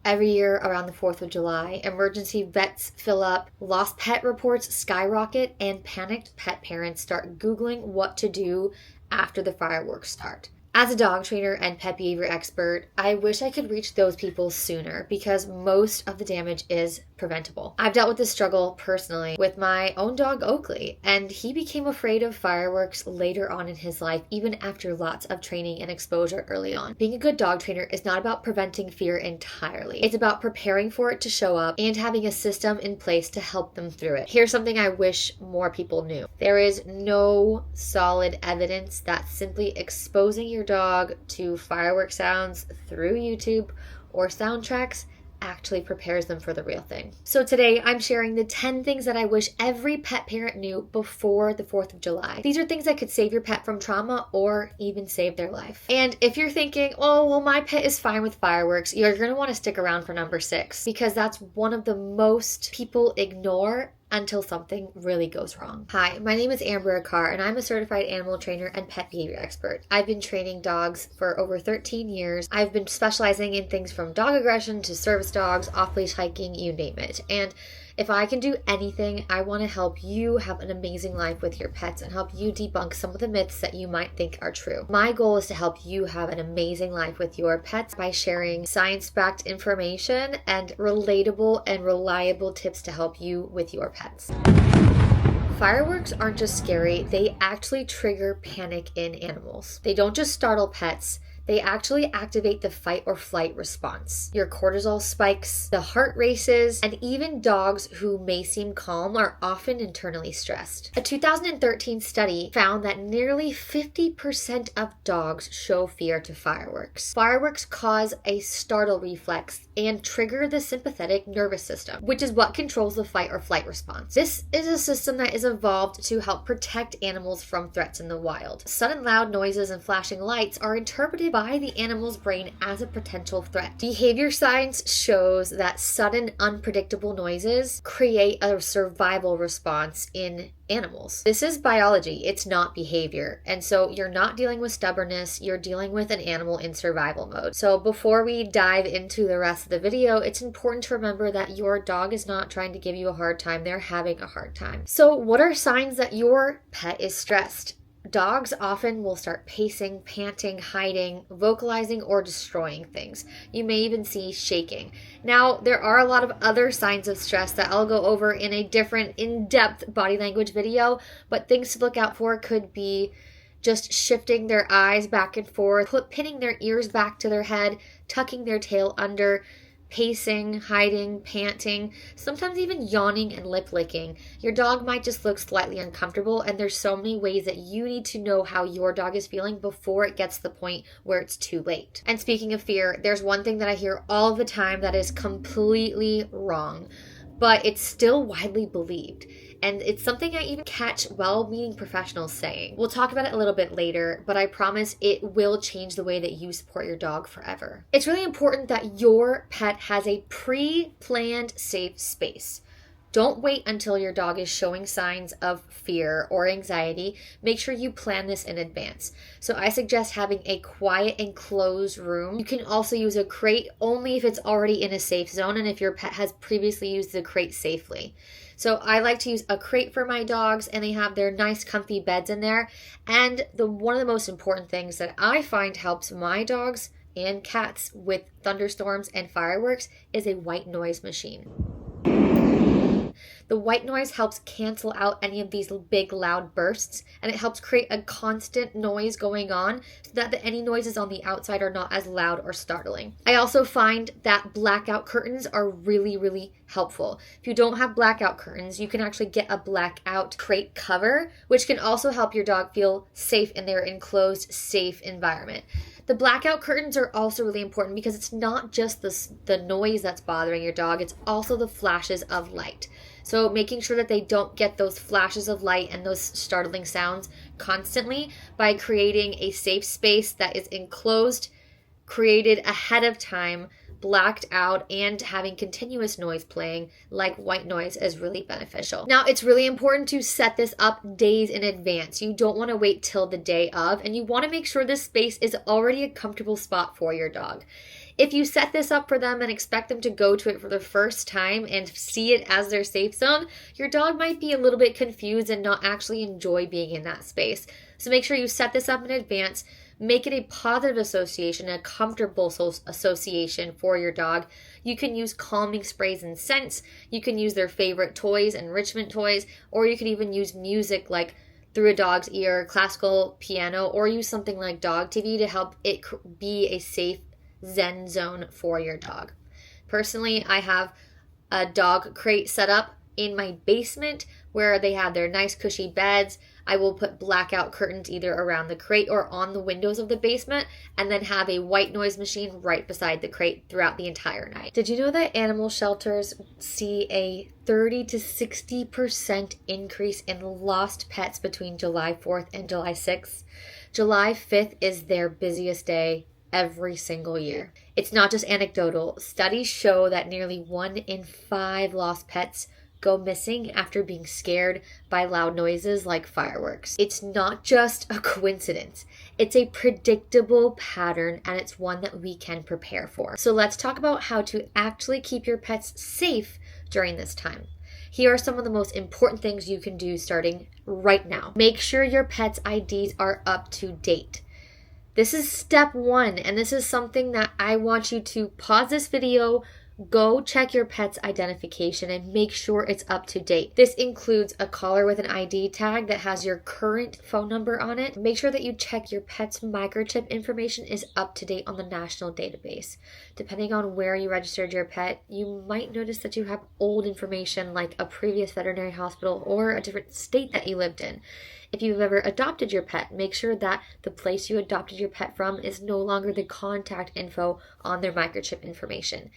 Every year around the 4th of July, emergency vets fill up, lost pet reports skyrocket, and panicked pet parents start Googling what to do after the fireworks start. As a dog trainer and pet behavior expert, I wish I could reach those people sooner because most of the damage is preventable. I've dealt with this struggle personally with my own dog Oakley, and he became afraid of fireworks later on in his life, even after lots of training and exposure early on. Being a good dog trainer is not about preventing fear entirely. It's about preparing for it to show up and having a system in place to help them through it. Here's something I wish more people knew. There is no solid evidence that simply exposing your dog to firework sounds through YouTube or soundtracks actually prepares them for the real thing. So today I'm sharing the 10 things that I wish every pet parent knew before the 4th of July. These are things that could save your pet from trauma or even save their life. And if you're thinking, oh, well, my pet is fine with fireworks, you're going to want to stick around for number 6 because that's one of the most people ignore until something really goes wrong. Hi, my name is Amber Aquart, and I'm a certified animal trainer and pet behavior expert. I've been training dogs for over 13 years. I've been specializing in things from dog aggression to service dogs, off-leash hiking, you name it. And if I can do anything, I want to help you have an amazing life with your pets and help you debunk some of the myths that you might think are true. My goal is to help you have an amazing life with your pets by sharing science-backed information and relatable and reliable tips to help you with your pets. Fireworks aren't just scary, they actually trigger panic in animals. They don't just startle pets, they actually activate the fight or flight response. Your cortisol spikes, the heart races, and even dogs who may seem calm are often internally stressed. A 2013 study found that nearly 50% of dogs show fear to fireworks. Fireworks cause a startle reflex and trigger the sympathetic nervous system, which is what controls the fight or flight response. This is a system that is evolved to help protect animals from threats in the wild. Sudden loud noises and flashing lights are interpreted by the animal's brain as a potential threat. Behavior science shows that sudden, unpredictable noises create a survival response in animals. This is biology, it's not behavior. And so you're not dealing with stubbornness, you're dealing with an animal in survival mode. So before we dive into the rest of the video, it's important to remember that your dog is not trying to give you a hard time, they're having a hard time. So what are signs that your pet is stressed? Dogs often will start pacing, panting, hiding, vocalizing, or destroying things. You may even see shaking. Now, there are a lot of other signs of stress that I'll go over in a different in-depth body language video, but things to look out for could be just shifting their eyes back and forth, pinning their ears back to their head, tucking their tail under, pacing, hiding, panting, sometimes even yawning and lip licking. Your dog might just look slightly uncomfortable, and there's so many ways that you need to know how your dog is feeling before it gets to the point where it's too late. And speaking of fear, there's one thing that I hear all the time that is completely wrong, but it's still widely believed. And it's something I even catch well-meaning professionals saying. We'll talk about it a little bit later, but I promise it will change the way that you support your dog forever. It's really important that your pet has a pre-planned safe space. Don't wait until your dog is showing signs of fear or anxiety. Make sure you plan this in advance. So I suggest having a quiet and closed room. You can also use a crate only if it's already in a safe zone and if your pet has previously used the crate safely. So I like to use a crate for my dogs, and they have their nice comfy beds in there. And one of the most important things that I find helps my dogs and cats with thunderstorms and fireworks is a white noise machine. The white noise helps cancel out any of these big loud bursts, and it helps create a constant noise going on so that any noises on the outside are not as loud or startling. I also find that blackout curtains are really, really helpful. If you don't have blackout curtains, you can actually get a blackout crate cover, which can also help your dog feel safe in their enclosed, safe environment. The blackout curtains are also really important because it's not just the noise that's bothering your dog, it's also the flashes of light. So making sure that they don't get those flashes of light and those startling sounds constantly by creating a safe space that is enclosed, created ahead of time, blacked out, and having continuous noise playing like white noise is really beneficial. Now, it's really important to set this up days in advance. You don't want to wait till the day of, and you want to make sure this space is already a comfortable spot for your dog. If you set this up for them and expect them to go to it for the first time and see it as their safe zone, your dog might be a little bit confused and not actually enjoy being in that space. So make sure you set this up in advance. Make it a positive association, a comfortable association for your dog. You can use calming sprays and scents. You can use their favorite toys, enrichment toys, or you can even use music like Through a Dog's Ear, classical piano, or use something like dog TV to help it be a safe zen zone for your dog. Personally, I have a dog crate set up in my basement where they have their nice cushy beds. I will put blackout curtains either around the crate or on the windows of the basement, and then have a white noise machine right beside the crate throughout the entire night. Did you know that animal shelters see a 30 to 60% increase in lost pets between July 4th and July 6th? July 5th is their busiest day every single year. It's not just anecdotal. Studies show that nearly 1 in 5 lost pets go missing after being scared by loud noises like fireworks. It's not just a coincidence. It's a predictable pattern, and it's one that we can prepare for. So let's talk about how to actually keep your pets safe during this time. Here are some of the most important things you can do starting right now. Make sure your pet's IDs are up to date. This is step 1, and this is something that I want you to pause this video, go check your pet's identification and make sure it's up to date. This includes a collar with an ID tag that has your current phone number on it. Make sure that you check your pet's microchip information is up to date on the national database. Depending on where you registered your pet, you might notice that you have old information like a previous veterinary hospital or a different state that you lived in. If you've ever adopted your pet, make sure that the place you adopted your pet from is no longer the contact info on their microchip information.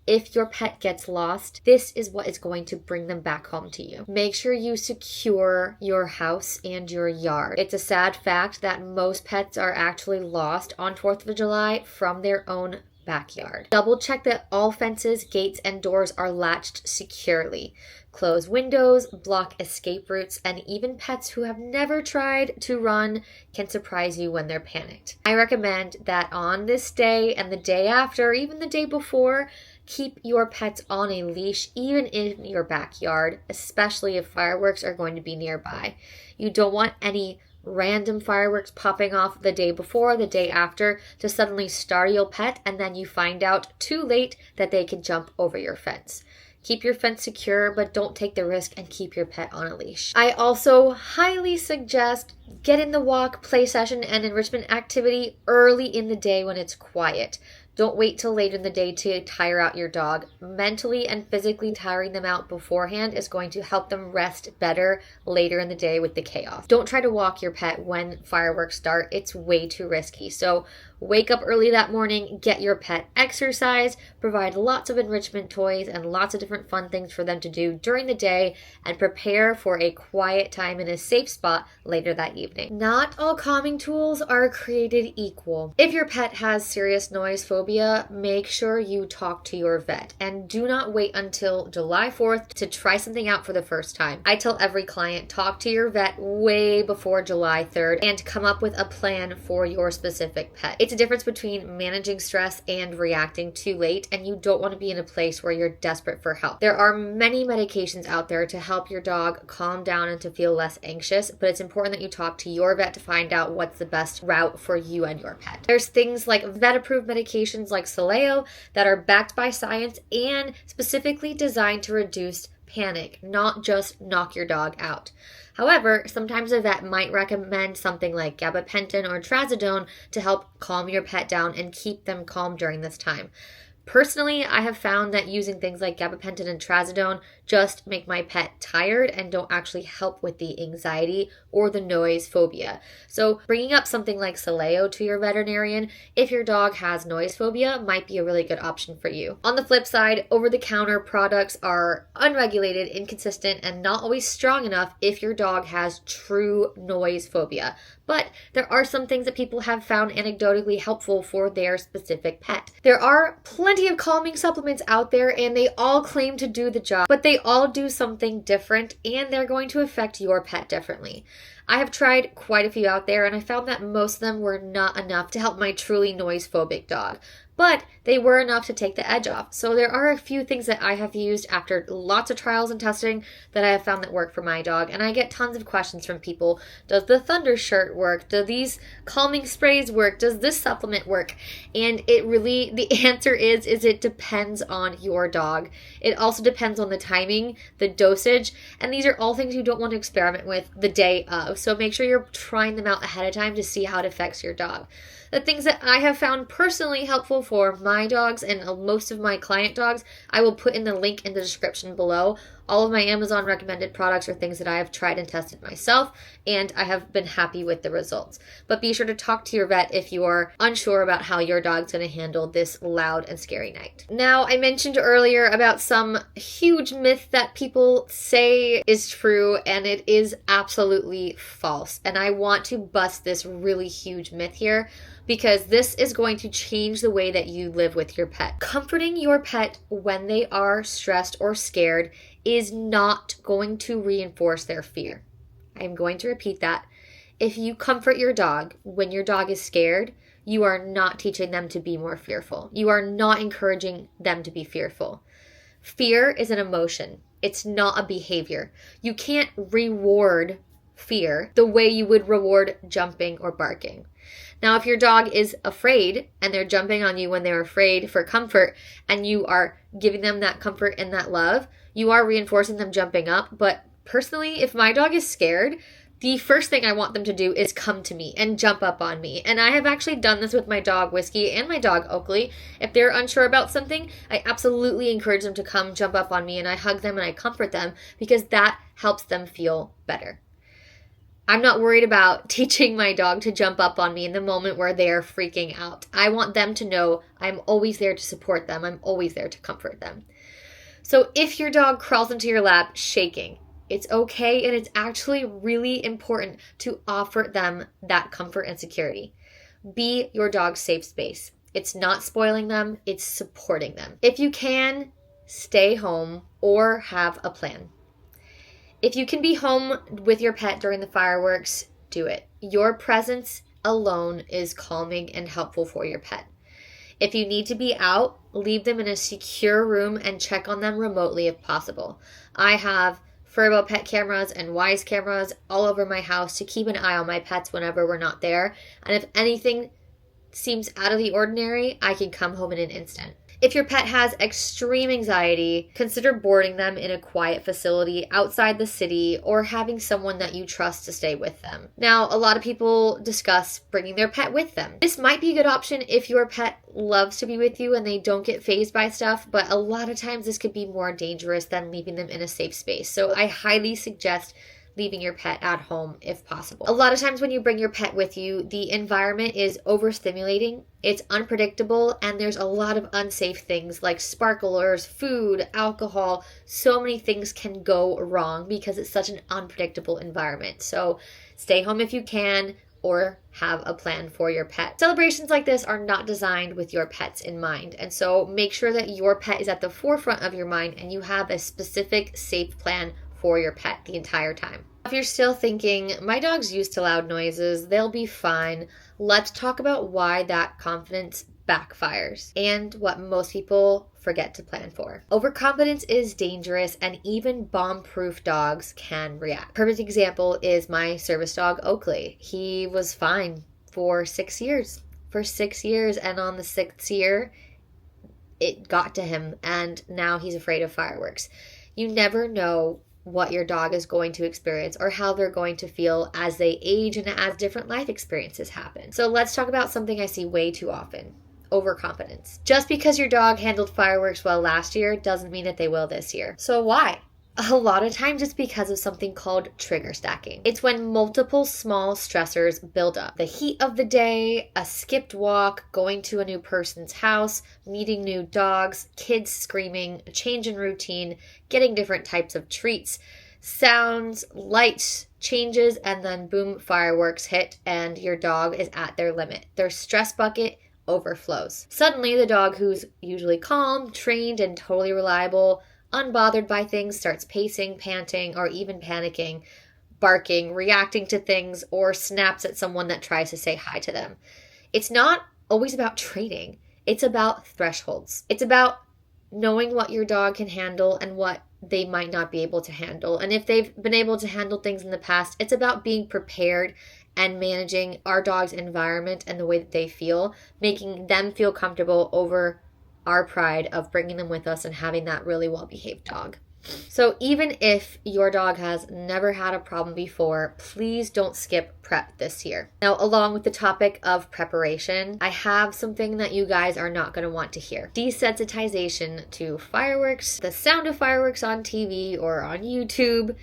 If your pet gets lost, this is what is going to bring them back home to you. Make sure you secure your house and your yard. It's a sad fact that most pets are actually lost on 4th of July from their own backyard. Double check that all fences, gates, and doors are latched securely. Close windows, block escape routes, and even pets who have never tried to run can surprise you when they're panicked. I recommend that on this day and the day after, even the day before, keep your pets on a leash, even in your backyard, especially if fireworks are going to be nearby. You don't want any random fireworks popping off the day before, the day after, to suddenly startle your pet, and then you find out too late that they can jump over your fence. Keep your fence secure, but don't take the risk and keep your pet on a leash. I also highly suggest get in the walk, play session, and enrichment activity early in the day when it's quiet. Don't wait till later in the day to tire out your dog. Mentally and physically tiring them out beforehand is going to help them rest better later in the day with the chaos. Don't try to walk your pet when fireworks start. It's way too risky. So wake up early that morning, get your pet exercise, provide lots of enrichment toys and lots of different fun things for them to do during the day, and prepare for a quiet time in a safe spot later that evening. Not all calming tools are created equal. If your pet has serious noise phobia, make sure you talk to your vet and do not wait until July 4th to try something out for the first time. I tell every client, talk to your vet way before July 3rd and come up with a plan for your specific pet. It's a difference between managing stress and reacting too late, and you don't want to be in a place where you're desperate for help. There are many medications out there to help your dog calm down and to feel less anxious, but it's important that you talk to your vet to find out what's the best route for you and your pet. There's things like vet-approved medications like Soleo that are backed by science and specifically designed to reduce panic, not just knock your dog out. However, sometimes a vet might recommend something like gabapentin or trazodone to help calm your pet down and keep them calm during this time. Personally, I have found that using things like gabapentin and trazodone just make my pet tired and don't actually help with the anxiety or the noise phobia. So bringing up something like Soleo to your veterinarian if your dog has noise phobia might be a really good option for you. On the flip side, over-the-counter products are unregulated, inconsistent, and not always strong enough if your dog has true noise phobia. But there are some things that people have found anecdotally helpful for their specific pet. There are plenty of calming supplements out there and they all claim to do the job, but they all do something different and they're going to affect your pet differently. I have tried quite a few out there and I found that most of them were not enough to help my truly noise phobic dog. but they were enough to take the edge off. So there are a few things that I have used after lots of trials and testing that I have found that work for my dog. And I get tons of questions from people. Does the Thunder shirt work? Do these calming sprays work? Does this supplement work? And the answer is it depends on your dog. It also depends on the timing, the dosage, and these are all things you don't want to experiment with the day of. So make sure you're trying them out ahead of time to see how it affects your dog. The things that I have found personally helpful for my dogs and most of my client dogs, I will put in the link in the description below. All of my Amazon recommended products are things that I have tried and tested myself, and I have been happy with the results. But be sure to talk to your vet if you are unsure about how your dog's going to handle this loud and scary night. Now, I mentioned earlier about some huge myth that people say is true, and it is absolutely false. And I want to bust this really huge myth here, because this is going to change the way that you live with your pet. Comforting your pet when they are stressed or scared is not going to reinforce their fear. I'm going to repeat that. If you comfort your dog when your dog is scared, you are not teaching them to be more fearful. You are not encouraging them to be fearful. Fear is an emotion. It's not a behavior. You can't reward fear the way you would reward jumping or barking. Now, if your dog is afraid and they're jumping on you when they're afraid for comfort and you are giving them that comfort and that love, you are reinforcing them jumping up. But personally, if my dog is scared, the first thing I want them to do is come to me and jump up on me. And I have actually done this with my dog Whiskey and my dog Oakley. If they're unsure about something, I absolutely encourage them to come jump up on me, and I hug them and I comfort them because that helps them feel better. I'm not worried about teaching my dog to jump up on me in the moment where they are freaking out. I want them to know I'm always there to support them. I'm always there to comfort them. So if your dog crawls into your lap shaking, it's okay, and it's actually really important to offer them that comfort and security. Be your dog's safe space. It's not spoiling them, it's supporting them. If you can, stay home or have a plan. If you can be home with your pet during the fireworks, do it. Your presence alone is calming and helpful for your pet. If you need to be out, leave them in a secure room and check on them remotely if possible. I have Furbo pet cameras and Wise cameras all over my house to keep an eye on my pets whenever we're not there. And if anything seems out of the ordinary, I can come home in an instant. If your pet has extreme anxiety, consider boarding them in a quiet facility outside the city or having someone that you trust to stay with them. Now, a lot of people discuss bringing their pet with them. This might be a good option if your pet loves to be with you and they don't get fazed by stuff, but a lot of times this could be more dangerous than leaving them in a safe space. So I highly suggest leaving your pet at home if possible. A lot of times when you bring your pet with you, the environment is overstimulating, it's unpredictable, and there's a lot of unsafe things like sparklers, food, alcohol. So many things can go wrong because it's such an unpredictable environment. So stay home if you can, or have a plan for your pet. Celebrations like this are not designed with your pets in mind, and so make sure that your pet is at the forefront of your mind and you have a specific safe plan for your pet the entire time. If you're still thinking, my dog's used to loud noises, they'll be fine, let's talk about why that confidence backfires and what most people forget to plan for. Overconfidence is dangerous, and even bomb-proof dogs can react. Perfect example is my service dog Oakley. He was fine for 6 years. And on the 6th year, it got to him, and now he's afraid of fireworks. You never know what your dog is going to experience or how they're going to feel as they age and as different life experiences happen. So let's talk about something I see way too often: overconfidence. Just because your dog handled fireworks well last year doesn't mean that they will this year. So why? A lot of times it's because of something called trigger stacking. It's when multiple small stressors build up. The heat of the day, a skipped walk, going to a new person's house, meeting new dogs, kids screaming, a change in routine, getting different types of treats, sounds, lights, changes, and then boom, fireworks hit and your dog is at their limit. Their stress bucket overflows. Suddenly the dog, who's usually calm, trained, and totally reliable, unbothered by things, starts pacing, panting, or even panicking, barking, reacting to things, or snaps at someone that tries to say hi to them. It's not always about training. It's about thresholds. It's about knowing what your dog can handle and what they might not be able to handle. And if they've been able to handle things in the past, it's about being prepared and managing our dog's environment and the way that they feel, making them feel comfortable over our pride of bringing them with us and having that really well-behaved dog. So even if your dog has never had a problem before, please don't skip prep this year. Now, along with the topic of preparation, I have something that you guys are not going to want to hear. Desensitization to fireworks. The sound of fireworks on TV or on YouTube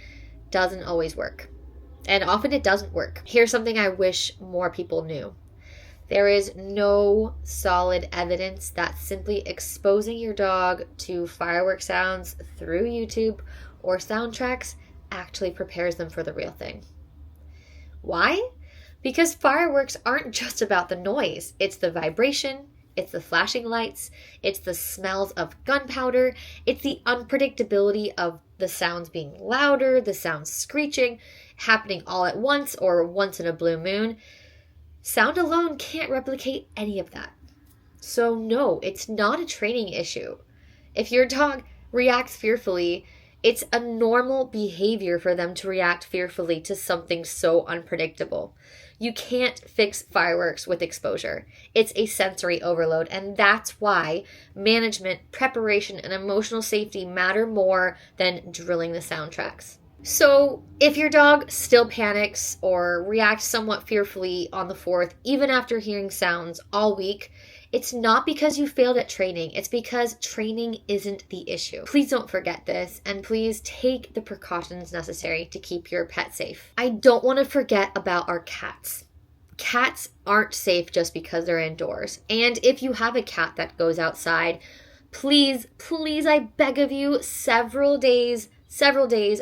doesn't always work. And often it doesn't work. Here's something I wish more people knew. There is no solid evidence that simply exposing your dog to firework sounds through YouTube or soundtracks actually prepares them for the real thing. Why? Because fireworks aren't just about the noise. It's the vibration, it's the flashing lights, it's the smells of gunpowder, it's the unpredictability of the sounds being louder, the sounds screeching, happening all at once or once in a blue moon. Sound alone can't replicate any of that. So no, it's not a training issue. If your dog reacts fearfully, it's a normal behavior for them to react fearfully to something so unpredictable. You can't fix fireworks with exposure. It's a sensory overload, and that's why management, preparation, and emotional safety matter more than drilling the soundtracks. So if your dog still panics or reacts somewhat fearfully on the 4th, even after hearing sounds all week, it's not because you failed at training. It's because training isn't the issue. Please don't forget this, and please take the precautions necessary to keep your pet safe. I don't want to forget about our cats. Cats aren't safe just because they're indoors. And if you have a cat that goes outside, please, I beg of you, several days,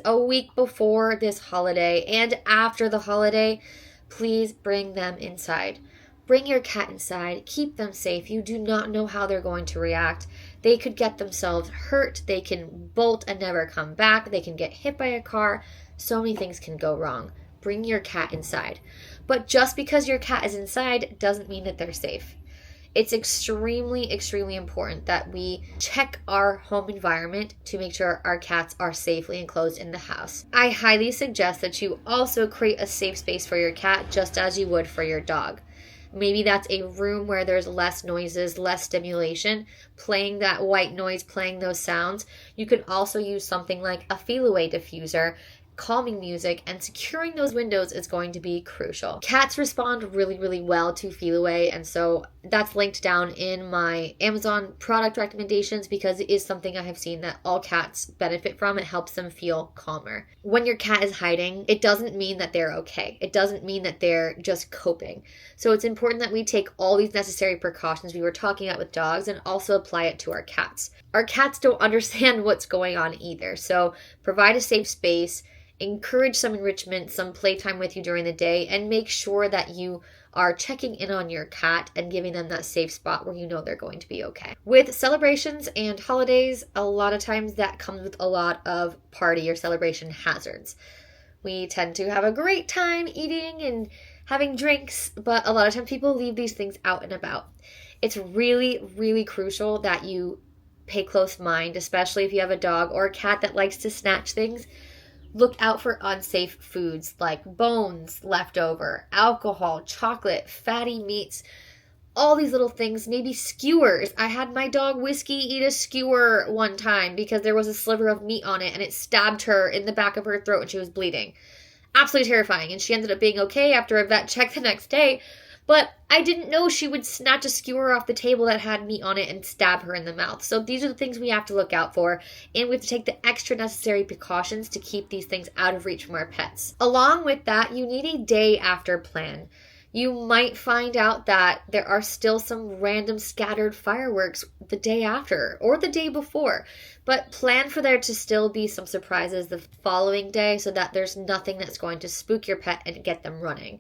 a week before this holiday and after the holiday, please bring them inside. Bring your cat inside. Keep them safe. You do not know how they're going to react. They could get themselves hurt. They can bolt and never come back. They can get hit by a car. So many things can go wrong. Bring your cat inside. But just because your cat is inside doesn't mean that they're safe. It's extremely, extremely important that we check our home environment to make sure our cats are safely enclosed in the house. I highly suggest that you also create a safe space for your cat just as you would for your dog. Maybe that's a room where there's less noises, less stimulation, playing that white noise, playing those sounds. You can also use something like a feel-away diffuser, calming music, and securing those windows is going to be crucial. Cats respond really, really well to feel-away, and so that's linked down in my Amazon product recommendations because it is something I have seen that all cats benefit from. It helps them feel calmer. When your cat is hiding, it doesn't mean that they're okay. It doesn't mean that they're just coping. So it's important that we take all these necessary precautions we were talking about with dogs and also apply it to our cats. Our cats don't understand what's going on either, so provide a safe space, encourage some enrichment, some playtime with you during the day, and make sure that you are checking in on your cat and giving them that safe spot where you know they're going to be okay. With celebrations and holidays, a lot of times that comes with a lot of party or celebration hazards. We tend to have a great time eating and having drinks, but a lot of times people leave these things out and about. It's really, really crucial that you pay close mind, especially if you have a dog or a cat that likes to snatch things. Look out for unsafe foods like bones left over, alcohol, chocolate, fatty meats, all these little things, maybe skewers. I had my dog Whiskey eat a skewer one time because there was a sliver of meat on it and it stabbed her in the back of her throat and she was bleeding. Absolutely terrifying. And she ended up being okay after a vet check the next day. But I didn't know she would snatch a skewer off the table that had meat on it and stab her in the mouth. So these are the things we have to look out for, and we have to take the extra necessary precautions to keep these things out of reach from our pets. Along with that, you need a day after plan. You might find out that there are still some random scattered fireworks the day after or the day before, but plan for there to still be some surprises the following day so that there's nothing that's going to spook your pet and get them running.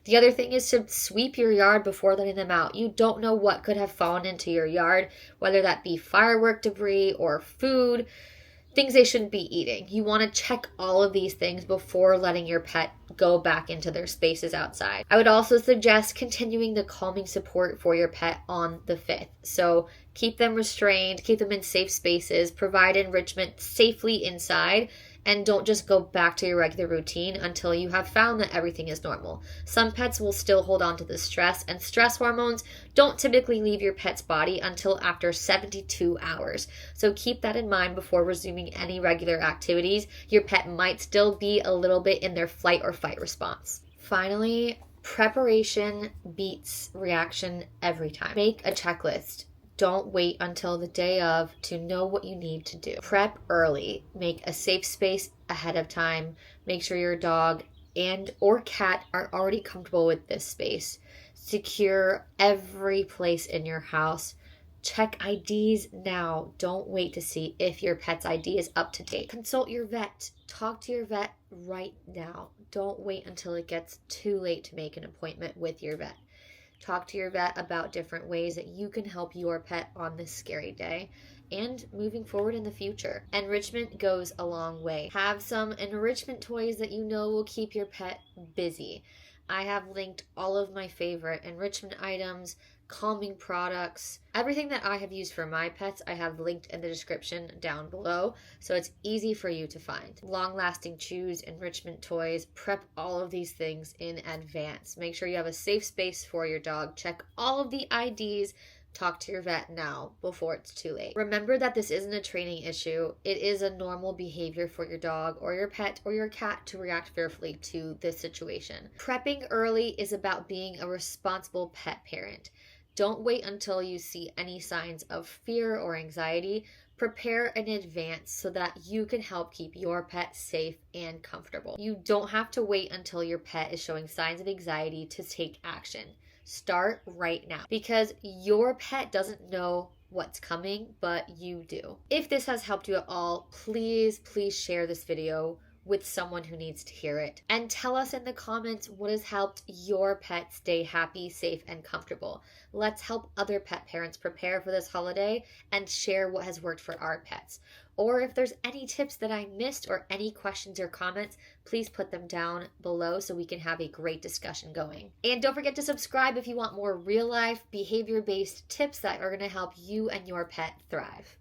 The other thing is to sweep your yard before letting them out. You don't know what could have fallen into your yard, whether that be firework debris or food. things they shouldn't be eating. You want to check all of these things before letting your pet go back into their spaces outside. I would also suggest continuing the calming support for your pet on the 5th. So keep them restrained, keep them in safe spaces, provide enrichment safely inside, and don't just go back to your regular routine until you have found that everything is normal. Some pets will still hold on to the stress, and stress hormones don't typically leave your pet's body until after 72 hours. So keep that in mind before resuming any regular activities. Your pet might still be a little bit in their flight or fight response. Finally, preparation beats reaction every time. Make a checklist. Don't wait until the day of to know what you need to do. Prep early. Make a safe space ahead of time. Make sure your dog and or cat are already comfortable with this space. Secure every place in your house. Check IDs now. Don't wait to see if your pet's ID is up to date. Consult your vet. Talk to your vet right now. Don't wait until it gets too late to make an appointment with your vet. Talk to your vet about different ways that you can help your pet on this scary day and moving forward in the future. Enrichment goes a long way. Have some enrichment toys that you know will keep your pet busy. I have linked all of my favorite enrichment items, calming products, everything that I have used for my pets. I have linked in the description down below, so it's easy for you to find. Long-lasting chews, enrichment toys, prep all of these things in advance. Make sure you have a safe space for your dog. Check all of the IDs. Talk to your vet now before it's too late. Remember that this isn't a training issue. It is a normal behavior for your dog or your pet or your cat to react fearfully to this situation. Prepping early is about being a responsible pet parent. Don't wait until you see any signs of fear or anxiety. Prepare in advance so that you can help keep your pet safe and comfortable. You don't have to wait until your pet is showing signs of anxiety to take action. Start right now because your pet doesn't know what's coming, but you do. If this has helped you at all, please share this video with someone who needs to hear it. And tell us in the comments what has helped your pet stay happy, safe, and comfortable. Let's help other pet parents prepare for this holiday and share what has worked for our pets. Or if there's any tips that I missed or any questions or comments, please put them down below so we can have a great discussion going. And don't forget to subscribe if you want more real-life, behavior-based tips that are going to help you and your pet thrive.